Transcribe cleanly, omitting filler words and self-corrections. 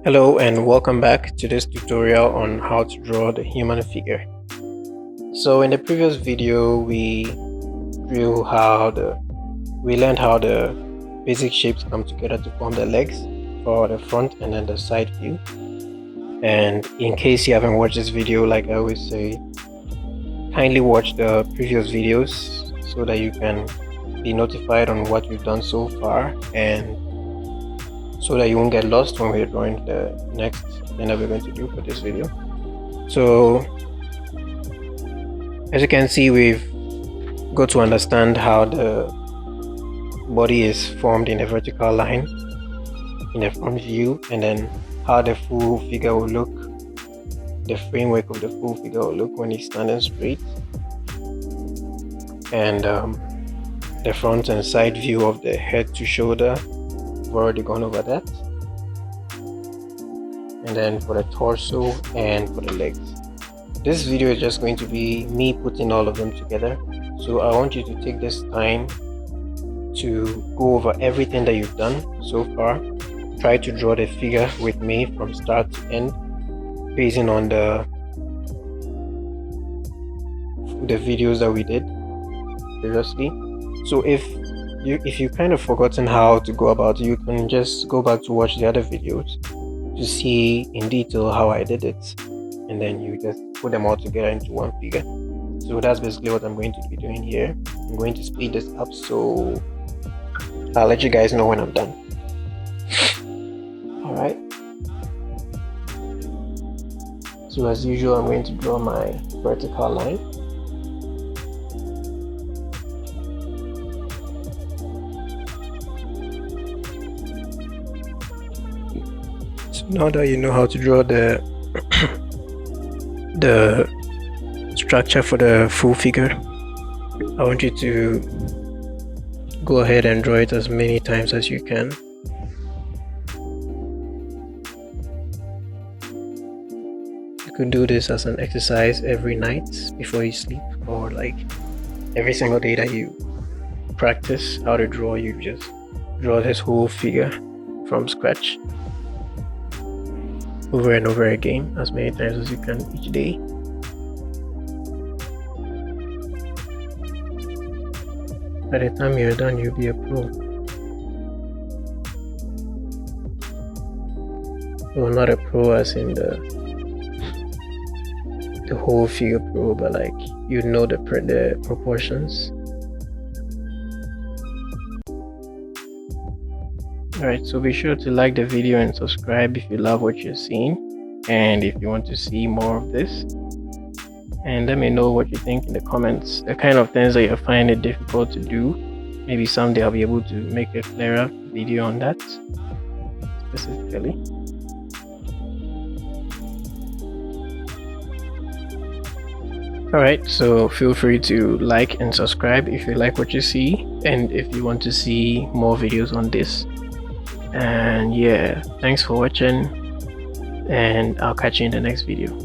Hello and welcome back to this tutorial on how to draw the human figure. So in the previous video we learned how the basic shapes come together to form the legs for the front and then the side view. And in case you haven't watched this video, like I always say, kindly watch the previous videos so that you can be notified on what we've done so far, and so that you won't get lost when we're drawing the next thing that we're going to do for this video. So as you can see, we've got to understand how the body is formed in a vertical line in the front view, and then how the full figure will look, the framework of the full figure will look when he's standing straight, and the front and side view of the head to shoulder. We've already gone over that. And then for the torso and for the legs. This video is just going to be me putting all of them together. So I want you to take this time to go over everything that you've done so far. Try to draw the figure with me from start to end, basing on the videos that we did previously. So if you kind of forgotten how to go about it, you can just go back to watch the other videos to see in detail how I did it, and then you just put them all together into one figure. So that's basically what I'm going to be doing here. I'm going to speed this up, so I'll let you guys know when I'm done. Alright, so as usual, I'm going to draw my vertical line. Now that you know how to draw the structure for the full figure, I want you to go ahead and draw it as many times as you can. You could do this as an exercise every night before you sleep, or like every single day that you practice how to draw, you just draw this whole figure from scratch, over and over again, as many times as you can each day. By the time you're done, you'll be a pro. Well, not a pro as in the whole figure pro, but like you know the proportions. Alright, so be sure to like the video and subscribe if you love what you're seeing, and if you want to see more of this. And let me know what you think in the comments, the kind of things that you find it difficult to do. Maybe someday I'll be able to make a clearer video on that specifically. Alright, so feel free to like and subscribe if you like what you see, and if you want to see more videos on this. And yeah, thanks for watching, and I'll catch you in the next video.